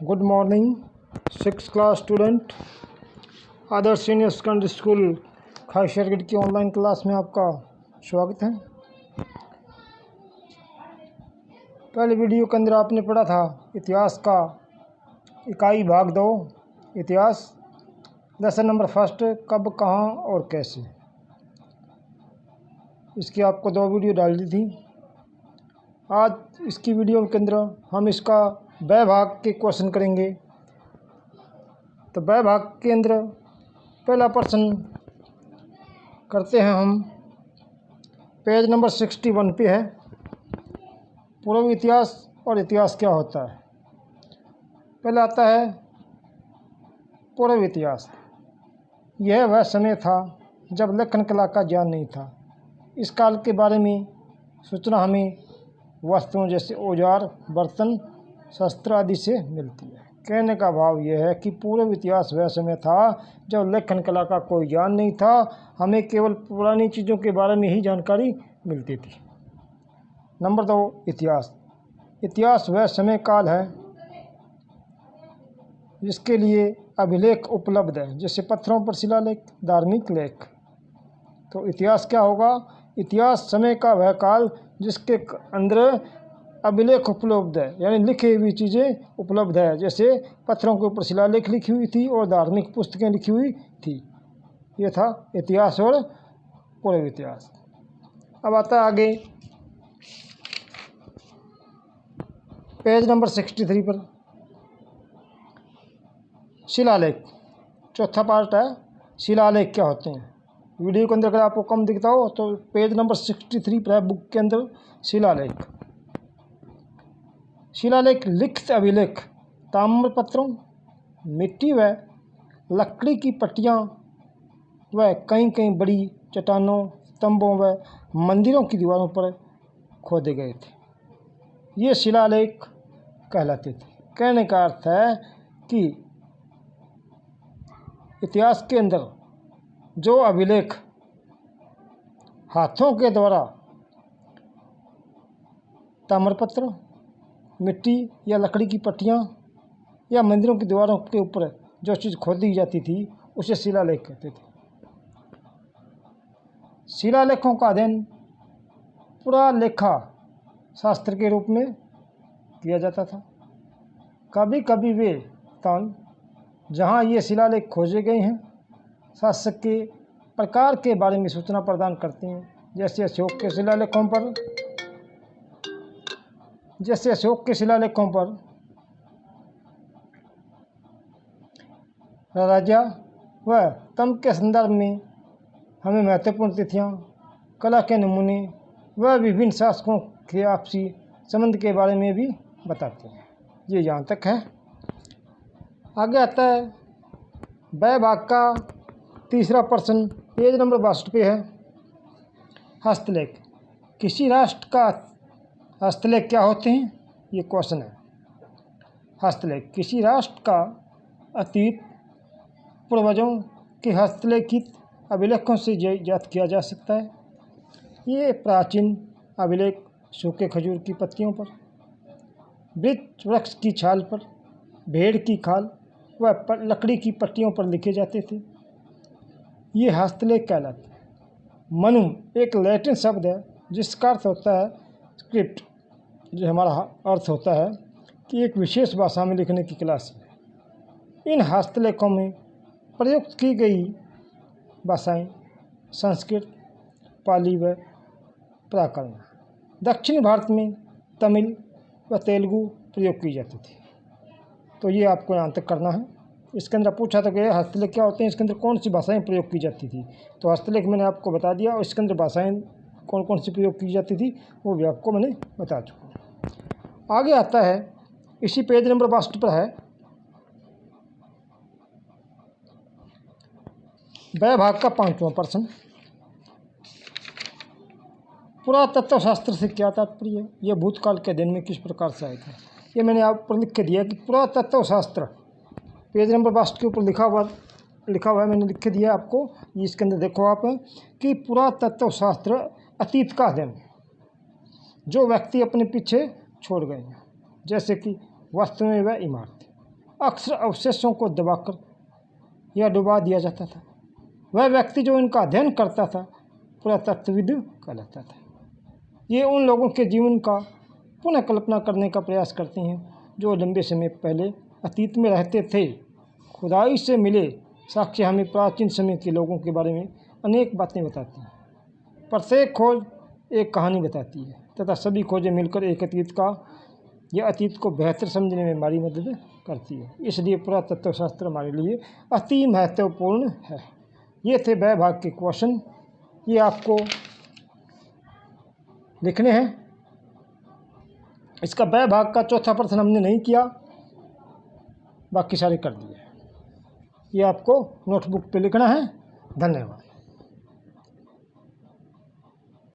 Good morning 6th class student. Adarsh senior secondary school Khaisargarh की online class में आपका स्वागत है। पहले वीडियो के अंदर आपने पढ़ा था इतिहास का इकाई भाग 2 इतिहास लेसन नंबर फर्स्ट कब कहाँ और कैसे। इसकी आपको 2 वीडियो डाल दी थी। आज इसकी वीडियो के अंदर हम इसका ब भाग के क्वेश्चन करेंगे। तो ब भाग के अंदर पहला प्रश्न करते हैं हम। पेज नंबर 61 पे है। पूर्व इतिहास और इतिहास क्या होता है। पहला आता है पूर्व इतिहास। यह वह समय था जब लेखन कला का ज्ञान नहीं था। इस काल के बारे में सूचना हमें वस्तुओं जैसे औजार, बर्तन, शस्त्र आदि से मिलती है। कहने का भाव यह है कि पूर्व इतिहास वह समय था जब लेखन कला का कोई ज्ञान नहीं था। हमें केवल पुरानी चीज़ों के बारे में ही जानकारी मिलती थी। नंबर 2 इतिहास। इतिहास वह समय काल है जिसके लिए अभिलेख उपलब्ध है, जैसे पत्थरों पर शिलालेख, धार्मिक लेख। तो इतिहास क्या होगा। इतिहास समय का वह काल जिसके अंदर अभिलेख उपलब्ध है, यानी लिखी हुई चीज़ें उपलब्ध है, जैसे पत्थरों के ऊपर शिलालेख लिखी हुई थी और धार्मिक पुस्तकें लिखी हुई थी। ये था इतिहास और पूर्व इतिहास। अब आता है आगे पेज नंबर 63 पर शिलालेख। चौथा पार्ट है शिलालेख क्या होते हैं। वीडियो के अंदर अगर आपको कम दिखता हो तो पेज नंबर 63 पर है बुक के अंदर शिलालेख। शिलालेख लिखित अभिलेख ताम्रपत्रों, मिट्टी व लकड़ी की पट्टियाँ व कई कई बड़ी चट्टानों, स्तंभों व मंदिरों की दीवारों पर खोदे गए थे। ये शिलालेख कहलाते थे। कहने का अर्थ है कि इतिहास के अंदर जो अभिलेख हाथों के द्वारा ताम्रपत्र, मिट्टी या लकड़ी की पट्टियाँ या मंदिरों की दीवारों के ऊपर जो चीज़ खोदी जाती थी उसे शिलालेख कहते थे। शिलालेखों का अध्ययन पुरालेखा शास्त्र के रूप में किया जाता था। कभी कभी वे स्थान जहाँ ये शिलालेख खोजे गए हैं शासक के प्रकार के बारे में सूचना प्रदान करते हैं, जैसे अशोक के शिलालेखों पर राजा व तंत्र के संदर्भ में हमें महत्वपूर्ण तिथियां, कला के नमूने व विभिन्न शासकों के आपसी संबंध के बारे में भी बताते हैं। ये यहाँ तक है। आगे आता है ब भाग का तीसरा प्रश्न पेज नंबर 62 पे है। हस्तलेख। किसी राष्ट्र का हस्तलेख क्या होते हैं, ये क्वेश्चन है। हस्तलेख किसी राष्ट्र का अतीत पूर्वजों के हस्तलेखित अभिलेखों से ज्ञात किया जा सकता है। ये प्राचीन अभिलेख सूखे खजूर की पत्तियों पर, वृक्ष की छाल पर, भेड़ की खाल व लकड़ी की पट्टियों पर लिखे जाते थे। ये हस्तलेख कहलाते हैं। मनु एक लैटिन शब्द है जिसका अर्थ होता है स्क्रिप्ट, जो हमारा अर्थ होता है कि एक विशेष भाषा में लिखने की कला से। इन हस्तलेखों में प्रयुक्त की गई भाषाएं संस्कृत, पाली व प्राकृत। दक्षिण भारत में तमिल व तेलुगु प्रयोग की जाती थी। तो ये आपको यहाँ तक करना है। इसके अंदर पूछा था कि हस्तलेख क्या होते हैं, इसके अंदर कौन सी भाषाएं प्रयोग की जाती थी। तो हस्तलेख मैंने आपको बता दिया और इसके अंदर भाषाएं कौन कौन सी प्रयोग की जाती थी वो भी आपको मैंने बता चुका। आगे आता है इसी पेज नंबर 62 पर है ब भाग का 5वां प्रश्न। पुरातत्व शास्त्र से क्या तात्पर्य है, यह भूतकाल के अध्ययन में किस प्रकार सहायक है। ये मैंने आप पर लिख के दिया कि पुरातत्व शास्त्र पेज नंबर 62 के ऊपर लिखा हुआ है, मैंने लिख के दिया आपको। इसके अंदर देखो आप कि पुरातत्व शास्त्र अतीत का अध्ययन है जो व्यक्ति अपने पीछे छोड़ गए हैं, जैसे कि वस्तुएं व इमारतें। अक्सर अवशेषों को दबाकर या डुबा दिया जाता था। वह व्यक्ति जो इनका अध्ययन करता था पुरातत्वविद कहलाता था। ये उन लोगों के जीवन का पुनः कल्पना करने का प्रयास करते हैं जो लंबे समय पहले अतीत में रहते थे। खुदाई से मिले साक्ष्य हमें प्राचीन समय के लोगों के बारे में अनेक बातें बताती हैं। प्रत्येक खोज एक कहानी बताती है तथा सभी खोजें मिलकर एक अतीत को बेहतर समझने में हमारी मदद करती है। इसलिए पुरातत्व शास्त्र हमारे लिए अति महत्वपूर्ण है। ये थे वह भाग के क्वेश्चन, ये आपको लिखने हैं। इसका वह भाग का चौथा प्रश्न हमने नहीं किया, बाकी सारे कर दिए। ये आपको नोटबुक पे लिखना है। धन्यवाद।